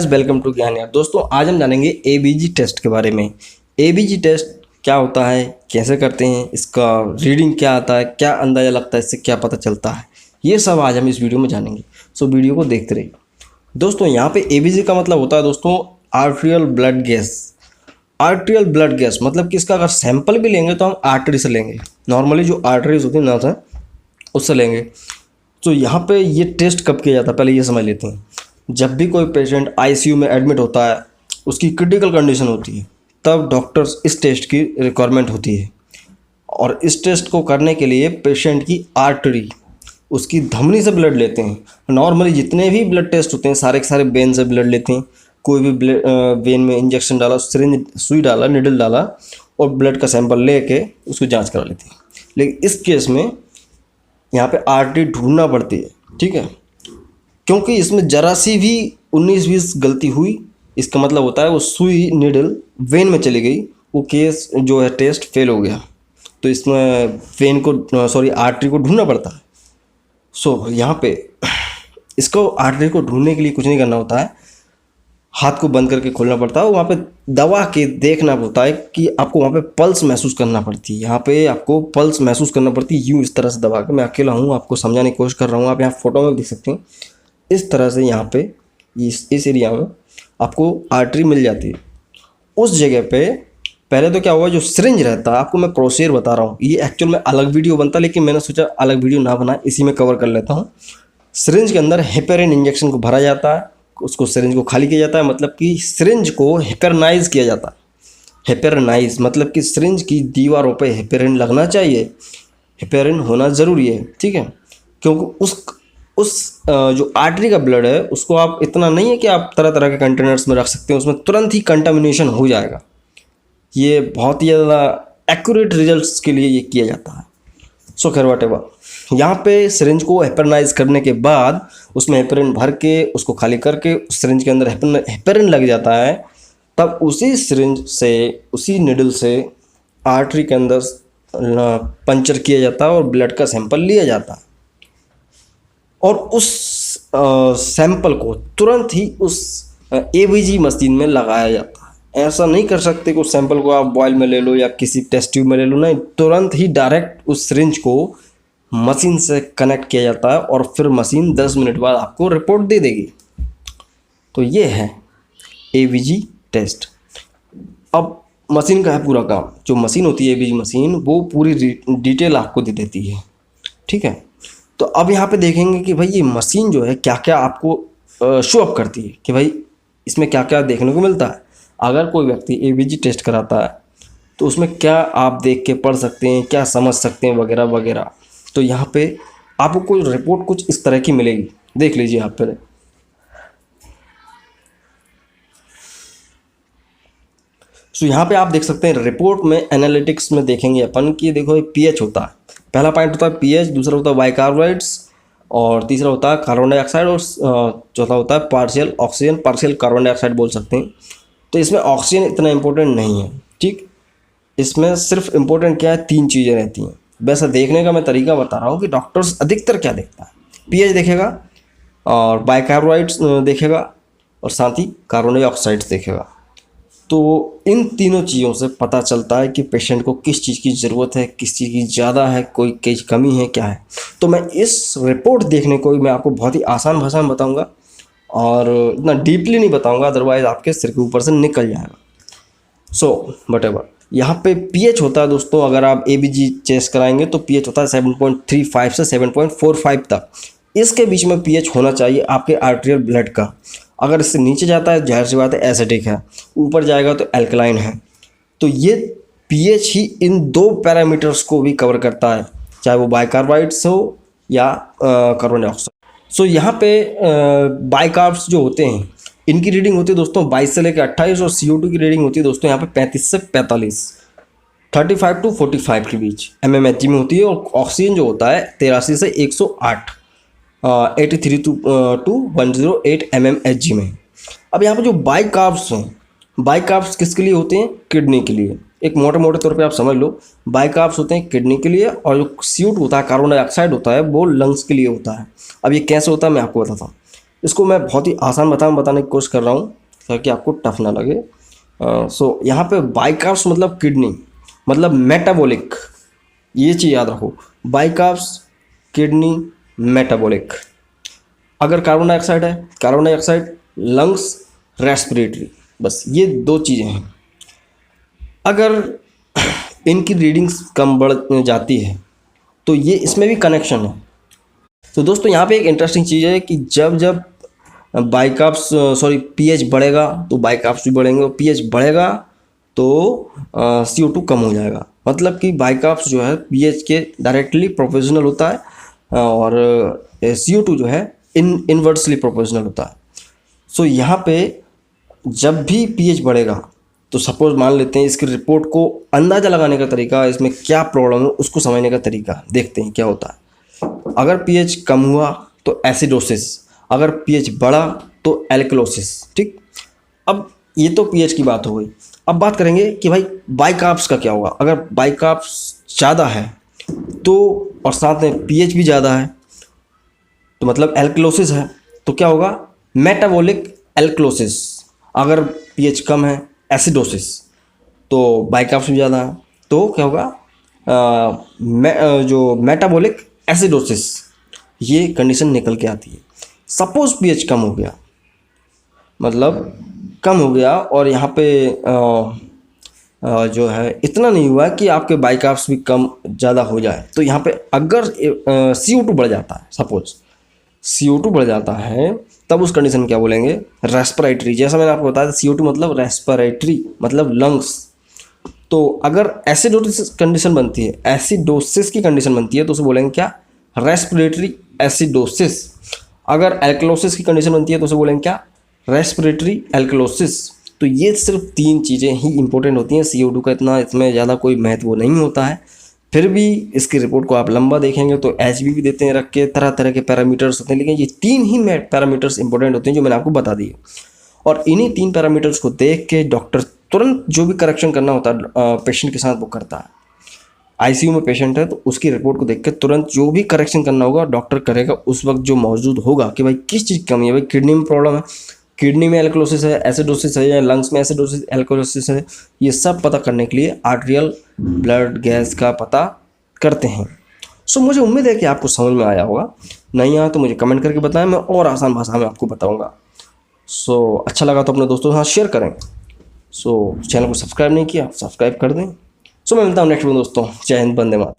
Welcome to ज्ञान यार। दोस्तों आज हम जानेंगे एबीजी टेस्ट के बारे में। एबीजी टेस्ट क्या होता है, कैसे करते हैं, इसका रीडिंग क्या आता है, क्या अंदाज़ा लगता है, इससे क्या पता चलता है, ये सब आज हम इस वीडियो में जानेंगे। सो वीडियो को देखते रहिए। दोस्तों यहाँ पे एबीजी का मतलब होता है दोस्तों arterial blood gas. Arterial blood gas मतलब कि इसका अगर सैंपल भी लेंगे तो हम आर्टरी से लेंगे। नॉर्मली जो आर्टरीज होती है ना था उससे लेंगे। तो यहाँ पे ये टेस्ट कब किया जाता है पहले ये समझ लेते हैं। जब भी कोई पेशेंट आईसीयू में एडमिट होता है, उसकी क्रिटिकल कंडीशन होती है, तब डॉक्टर्स इस टेस्ट की रिक्वायरमेंट होती है। और इस टेस्ट को करने के लिए पेशेंट की आर्टरी, उसकी धमनी से ब्लड लेते हैं। नॉर्मली जितने भी ब्लड टेस्ट होते हैं सारे के सारे वेन से ब्लड लेते हैं। कोई भी वेन में इंजेक्शन डाला, सिरिंज सुई डाला, निडल डाला और ब्लड का सैंपल लेके उसको जांच करा लेते हैं। लेकिन इस केस में यहाँ पे आर्टरी ढूंढना पड़ती है, ठीक है, क्योंकि इसमें जरा सी भी 19-20 गलती हुई, इसका मतलब होता है वो सुई निडल वेन में चली गई, वो केस जो है टेस्ट फेल हो गया। तो इसमें वेन को आर्टरी को ढूंढना पड़ता है। यहाँ पे इसको आर्टरी को ढूंढने के लिए कुछ नहीं करना होता है, हाथ को बंद करके खोलना पड़ता है। वहाँ पे दबा के देखना होता है कि आपको वहाँ पे पल्स महसूस करना पड़ती है। यहाँ पे आपको पल्स महसूस करना पड़ती है, यूँ इस तरह से दबा के। मैं अकेला हूँ, आपको समझाने की कोशिश कर रहा हूँ, आप यहाँ फोटो में देख सकते हैं। इस तरह से यहाँ पे इस एरिया में आपको आर्टरी मिल जाती है। उस जगह पे पहले तो क्या हुआ, जो सिरिंज रहता है, आपको मैं प्रोसीजर बता रहा हूँ, ये एक्चुअल में अलग वीडियो बनता, लेकिन मैंने सोचा अलग वीडियो ना बनाए, इसी में कवर कर लेता हूँ। सिरिंज के अंदर हेपेरिन इंजेक्शन को भरा जाता है, उसको सिरिंज को खाली किया जाता है, मतलब कि सिरिंज को हेपेरनाइज किया जाता है। हेपेरनाइज मतलब कि सिरिंज की दीवारों पे हेपेरिन लगना चाहिए, हेपेरिन होना ज़रूरी है, ठीक है। क्योंकि उस जो आर्टरी का ब्लड है उसको आप इतना नहीं है कि आप तरह तरह के कंटेनर्स में रख सकते हैं, उसमें तुरंत ही कंटामिनेशन हो जाएगा। ये बहुत ही ज़्यादा एक्यूरेट रिजल्ट्स के लिए ये किया जाता है। खैर व्हाटएवर, यहाँ पे सिरिंज को हेपेरनाइज करने के बाद उसमें हेपेरिन भर के उसको खाली करके उस सिरिंज के अंदर हेपेरिन लग जाता है। तब उसी सिरिंज से, उसी निडल से आर्टरी के अंदर पंचर किया जाता है और ब्लड का सैंपल लिया जाता है। और उस सैंपल को तुरंत ही उस एबीजी मशीन में लगाया जाता है। ऐसा नहीं कर सकते कि उस सैंपल को आप बॉयल में ले लो या किसी टेस्ट ट्यूब में ले लो, नहीं, तुरंत ही डायरेक्ट उस सिरिंज को मशीन से कनेक्ट किया जाता है और फिर मशीन 10 मिनट बाद आपको रिपोर्ट दे देगी। तो ये है एबीजी टेस्ट। अब मशीन का है पूरा काम। जो मशीन होती है एबीजी मशीन, वो पूरी डिटेल आपको दे देती है, ठीक है। तो अब यहाँ पे देखेंगे कि भाई ये मशीन जो है क्या क्या आपको शो अप करती है, कि भाई इसमें क्या क्या देखने को मिलता है। अगर कोई व्यक्ति एबीजी टेस्ट कराता है तो उसमें क्या आप देख के पढ़ सकते हैं, क्या समझ सकते हैं, वगैरह वगैरह। तो यहाँ पे आपको कोई रिपोर्ट कुछ इस तरह की मिलेगी, देख लीजिए आप पहले। यहाँ पे आप देख सकते हैं रिपोर्ट में, एनालिटिक्स में देखेंगे अपन कि देखो पीएच होता है। पहला पॉइंट होता है पीएच, दूसरा होता है बाइकार्बोनेट्स, और तीसरा होता है कार्बन डाइऑक्साइड, और चौथा होता है partial oxygen, partial carbon dioxide बोल सकते हैं। तो इसमें ऑक्सीजन इतना इंपॉर्टेंट नहीं है, ठीक। इसमें सिर्फ इम्पोर्टेंट क्या है, 3 चीज़ें रहती हैं। वैसे देखने का मैं तरीका बता रहा हूँ कि डॉक्टर्स अधिकतर क्या देखता है, पीएच देखेगा और बाइकार्बोनेट्स देखेगा और साथ ही कार्बन डाइऑक्साइड देखेगा। तो इन तीनों चीज़ों से पता चलता है कि पेशेंट को किस चीज़ की ज़रूरत है, किस चीज़ की ज़्यादा है, कोई चीज़ कमी है, क्या है। तो मैं इस रिपोर्ट देखने को मैं आपको बहुत ही आसान भाषा में बताऊंगा और इतना डीपली नहीं बताऊंगा, अदरवाइज़ आपके सिर के ऊपर से निकल जाएगा। व्हाटएवर, यहाँ पे पीएच होता है दोस्तों। अगर आप एबीजी टेस्ट कराएंगे तो पीएच होता है 7.35 से 7.45 तक। इसके बीच में पीएच होना चाहिए आपके आर्टेरियल ब्लड का। अगर इससे नीचे जाता है, जाहिर सी बात है एसिडिक है, ऊपर जाएगा तो एल्कलाइन है। तो ये पीएच ही इन 2 पैरामीटर्स को भी कवर करता है, चाहे वो बाइकार्बाइड्स हो या कार्बन डाइऑक्साइड। यहाँ पे बाइकार्ब्स जो होते हैं इनकी रीडिंग होती है दोस्तों 22 से लेकर 28, और CO2 की रीडिंग होती है दोस्तों यहाँ पे 35 से 45, 35 to 45 के बीच mmHg में होती है। और ऑक्सीजन जो होता है 83 से 108, 83 to 108 mmHg में। अब यहाँ पे जो बाइकार्ब्स हैं, बाइकार्ब्स किसके लिए होते हैं, किडनी के लिए। एक मोटे मोटे तौर पे आप समझ लो, बाइकार्ब्स होते हैं किडनी के लिए, और जो CO2 होता है, कार्बन डाइऑक्साइड होता है, वो लंग्स के लिए होता है। अब ये कैसे होता है मैं आपको बताता हूँ। इसको मैं बहुत ही आसान बताने की कोशिश कर रहा हूँ ताकि आपको टफ ना लगे। सो यहाँ पे बाइकार्ब्स मतलब किडनी, मतलब मेटाबॉलिक, ये चीज़ याद रखो। बाइकार्ब्स, किडनी, मेटाबॉलिक। अगर कार्बन डाइऑक्साइड है, कार्बन डाइऑक्साइड, लंग्स, रेस्पिरेटरी, बस ये 2 चीज़ें हैं। अगर इनकी रीडिंग्स कम बढ़ जाती है तो ये इसमें भी कनेक्शन है। तो दोस्तों यहाँ पे एक इंटरेस्टिंग चीज़ है कि जब जब बाइकार्ब्स सॉरी पीएच बढ़ेगा तो बाइकार्ब्स भी बढ़ेंगे, और पीएच बढ़ेगा तो CO2 कम हो जाएगा। मतलब कि बाइकार्ब्स जो है पीएच के डायरेक्टली प्रोपोर्शनल होता है और CO2 जो है इनवर्सली प्रोपोर्शनल होता है। सो यहाँ पे जब भी पीएच बढ़ेगा तो सपोज मान लेते हैं, इसकी रिपोर्ट को अंदाज़ा लगाने का तरीका, इसमें क्या प्रॉब्लम है उसको समझने का तरीका देखते हैं क्या होता है। अगर पीएच कम हुआ तो एसिडोसिस, अगर पीएच बढ़ा तो एल्कलोसिस। ठीक, अब ये तो पीएच की बात हो गई। अब बात करेंगे कि भाई बाइकार्ब्स का क्या होगा। अगर बाइकार्ब्स ज़्यादा है तो, और साथ में पीएच भी ज़्यादा है तो मतलब एल्कलोसिस है, तो क्या होगा, मेटाबॉलिक एल्कलोसिस। अगर पीएच कम है एसिडोसिस, तो बाइकार्ब्स भी ज़्यादा है तो क्या होगा, जो मेटाबॉलिक एसिडोसिस, ये कंडीशन निकल के आती है। सपोज पीएच कम हो गया, मतलब कम हो गया और यहाँ पे जो है इतना नहीं हुआ कि आपके बाइकार्ब्स भी कम ज़्यादा हो जाए, तो यहाँ पे अगर CO2 बढ़ जाता है, सपोज CO2 बढ़ जाता है, तब उस कंडीशन क्या बोलेंगे, रेस्पिरेटरी। जैसा मैंने आपको बताया CO2 मतलब रेस्पिरेटरी, मतलब लंग्स। तो अगर एसिडोसिस कंडीशन बनती है, एसिडोसिस की कंडीशन बनती है तो उसे बोलेंगे क्या, रेस्पिरेटरी एसिडोसिस। अगर एल्कलोसिस की कंडीशन बनती है तो उसे बोलेंगे क्या, रेस्पिरेटरी एल्कलोसिस। तो ये सिर्फ 3 चीज़ें ही इंपॉर्टेंट होती हैं। CO2 का इतना इसमें ज़्यादा कोई महत्व नहीं होता है। फिर भी इसकी रिपोर्ट को आप लंबा देखेंगे तो HB भी देते हैं रख के, तरह तरह के पैरामीटर्स होते हैं, लेकिन ये 3 ही पैरामीटर्स इंपॉर्टेंट होते हैं जो मैंने आपको बता दिए। और इन्हीं 3 पैरामीटर्स को देख के डॉक्टर तुरंत जो भी करेक्शन करना होता है पेशेंट के साथ वो करता है। ICU में पेशेंट है तो उसकी रिपोर्ट को देख के तुरंत जो भी करेक्शन करना होगा डॉक्टर करेगा उस वक्त जो मौजूद होगा कि भाई किस चीज़ की कमी है। भाई किडनी में प्रॉब्लम है, किडनी में एल्कलोसिस है, एसिडोसिस है, या लंग्स में एसिडोसिस एल्कलोसिस है, ये सब पता करने के लिए आर्टेरियल ब्लड गैस का पता करते हैं। सो मुझे उम्मीद है कि आपको समझ में आया होगा। नहीं आया तो मुझे कमेंट करके बताएं, मैं और आसान भाषा में आपको बताऊंगा। सो अच्छा लगा तो अपने दोस्तों के साथ शेयर करें। सो चैनल को सब्सक्राइब नहीं किया, सब्सक्राइब कर दें। सो मैं मिलता हूँ नेक्स्ट में दोस्तों। जय हिंद, वंदे मातरम।